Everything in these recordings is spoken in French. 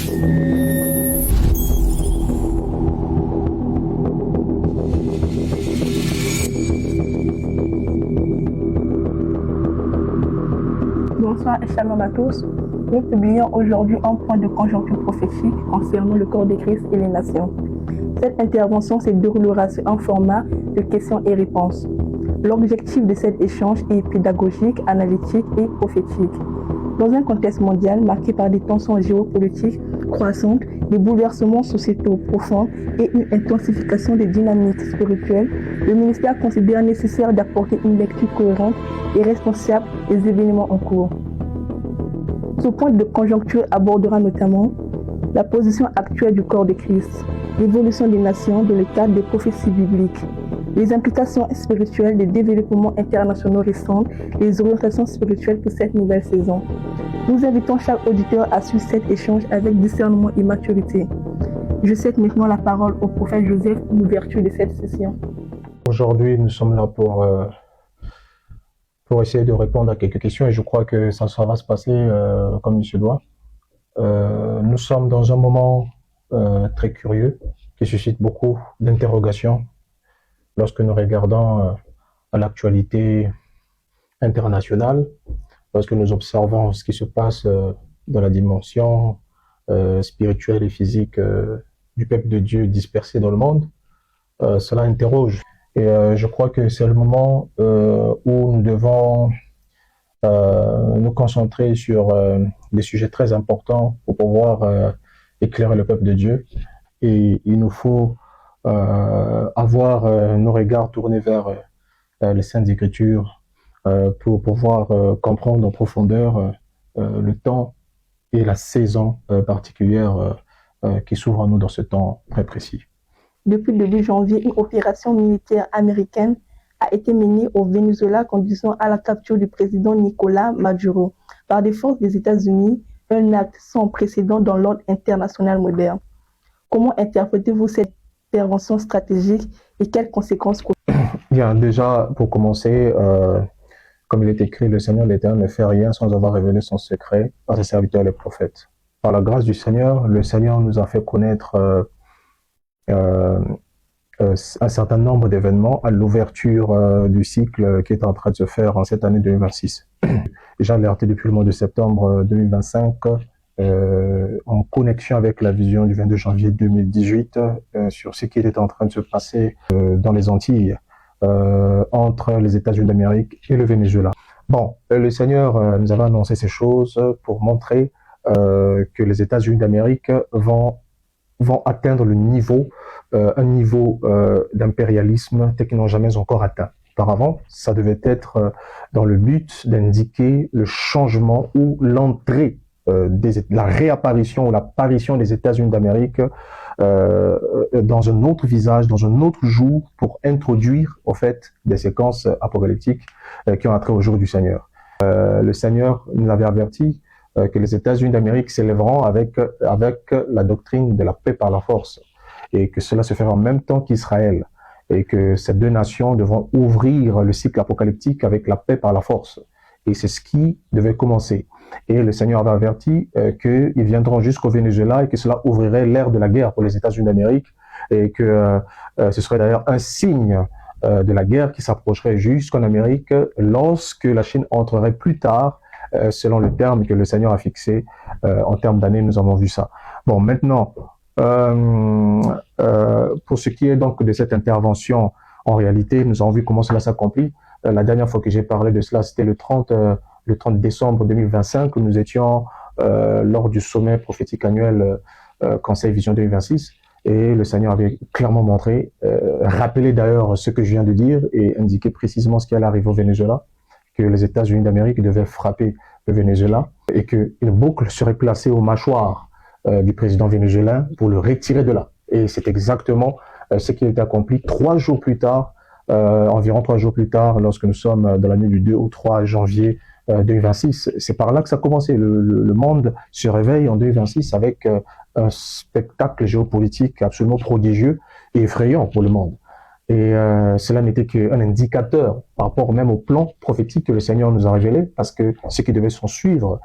Bonsoir et shalom à tous. Nous publions aujourd'hui un point de conjoncture prophétique concernant le corps de Christ et les nations. Cette intervention se déroulera sur un format de questions et réponses. L'objectif de cet échange est pédagogique, analytique et prophétique. Dans un contexte mondial marqué par des tensions géopolitiques croissantes, des bouleversements sociétaux profonds et une intensification des dynamiques spirituelles, le ministère considère nécessaire d'apporter une lecture cohérente et responsable des événements en cours. Ce point de conjoncture abordera notamment la position actuelle du corps de Christ, l'évolution des nations dans le cadre des prophéties bibliques, les implications spirituelles des développements internationaux récents, les orientations spirituelles pour cette nouvelle saison. Nous invitons chaque auditeur à suivre cet échange avec discernement et maturité. Je cède maintenant la parole au prophète Joseph pour l'ouverture de cette session. Aujourd'hui, nous sommes là pour essayer de répondre à quelques questions et je crois que ça va se passer comme il se doit. Nous sommes dans un moment très curieux qui suscite beaucoup d'interrogations lorsque nous regardons à l'actualité internationale, lorsque nous observons ce qui se passe dans la dimension spirituelle et physique du peuple de Dieu dispersé dans le monde, cela interroge. Et je crois que c'est le moment où nous devons nous concentrer sur des sujets très importants pour pouvoir éclairer le peuple de Dieu. Et il nous faut avoir nos regards tournés vers les Saintes Écritures pour pouvoir comprendre en profondeur le temps et la saison particulière qui s'ouvre à nous dans ce temps très précis. Depuis le 2 janvier, une opération militaire américaine a été menée au Venezuela conduisant à la capture du président Nicolás Maduro par des forces des États-Unis, un acte sans précédent dans l'ordre international moderne. Comment interprétez-vous cette intervention stratégique et quelles conséquences? Bien, déjà, pour commencer, comme il est écrit, le Seigneur l'Éternel ne fait rien sans avoir révélé son secret à ses serviteurs les prophètes. Par la grâce du Seigneur, le Seigneur nous a fait connaître un certain nombre d'événements à l'ouverture du cycle qui est en train de se faire en cette année 2026. J'ai alerté depuis le mois de septembre 2025 en connexion avec la vision du 22 janvier 2018 sur ce qui était en train de se passer dans les Antilles entre les États-Unis d'Amérique et le Venezuela. Bon, le Seigneur nous avait annoncé ces choses pour montrer que les États-Unis d'Amérique vont atteindre un niveau d'impérialisme tel qu'ils n'ont jamais encore atteint. Auparavant, ça devait être dans le but d'indiquer le changement ou l'entrée, la réapparition ou l'apparition des États-Unis d'Amérique dans un autre visage, dans un autre jour, pour introduire, au fait, des séquences apocalyptiques qui ont attrait au jour du Seigneur. Le Seigneur nous avait averti que les États-Unis d'Amérique s'élèveront avec la doctrine de la paix par la force et que cela se fera en même temps qu'Israël et que ces deux nations devront ouvrir le cycle apocalyptique avec la paix par la force. Et c'est ce qui devait commencer. Et le Seigneur avait averti qu'ils viendront jusqu'au Venezuela et que cela ouvrirait l'ère de la guerre pour les États-Unis d'Amérique et que ce serait d'ailleurs un signe de la guerre qui s'approcherait jusqu'en Amérique lorsque la Chine entrerait plus tard selon le terme que le Seigneur a fixé. En termes d'années, nous avons vu ça. Bon, maintenant, pour ce qui est donc de cette intervention, en réalité, nous avons vu comment cela s'accomplit. La dernière fois que j'ai parlé de cela, c'était le 30 décembre 2025, où nous étions lors du sommet prophétique annuel Conseil Vision 2026. Et le Seigneur avait clairement montré, rappelé d'ailleurs ce que je viens de dire et indiqué précisément ce qui allait arriver au Venezuela, que les États-Unis d'Amérique devaient frapper le Venezuela et qu'une boucle serait placée aux mâchoires du président vénézuélien pour le retirer de là. Et c'est exactement ce qui a été accompli 3 jours plus tard, environ 3 jours plus tard, lorsque nous sommes dans l'année du 2 au 3 janvier 2026. C'est par là que ça a commencé. Le monde se réveille en 2026 avec un spectacle géopolitique absolument prodigieux et effrayant pour le monde. Et cela n'était qu'un indicateur par rapport même au plan prophétique que le Seigneur nous a révélé, parce que ce qui devait s'en suivre,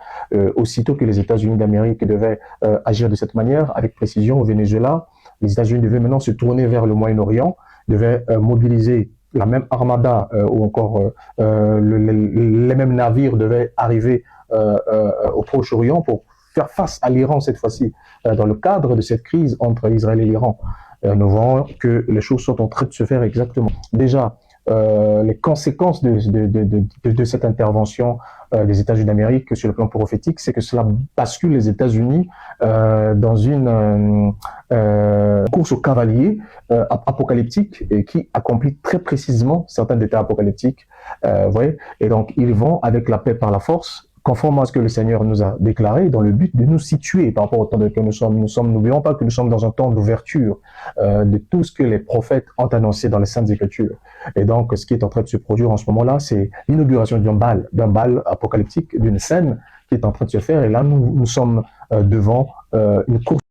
aussitôt que les États-Unis d'Amérique devaient agir de cette manière, avec précision au Venezuela, les États-Unis devaient maintenant se tourner vers le Moyen-Orient, devaient mobiliser la même armada ou encore les mêmes navires devaient arriver au Proche-Orient pour faire face à l'Iran cette fois-ci, dans le cadre de cette crise entre Israël et l'Iran. Nous voyons que les choses sont en train de se faire exactement. Déjà, les conséquences de cette intervention des États-Unis d'Amérique sur le plan prophétique, c'est que cela bascule les États-Unis dans une course au cavalier apocalyptique et qui accomplit très précisément certains détails apocalyptiques. Voyez, et donc, ils vont avec la paix par la force, conformément à ce que le Seigneur nous a déclaré, dans le but de nous situer par rapport au temps dans lequel nous sommes. N'oublions pas que nous sommes dans un temps d'ouverture de tout ce que les prophètes ont annoncé dans les Saintes Écritures. Et donc, ce qui est en train de se produire en ce moment-là, c'est l'inauguration d'un bal apocalyptique, d'une scène qui est en train de se faire. Et là, nous sommes devant une course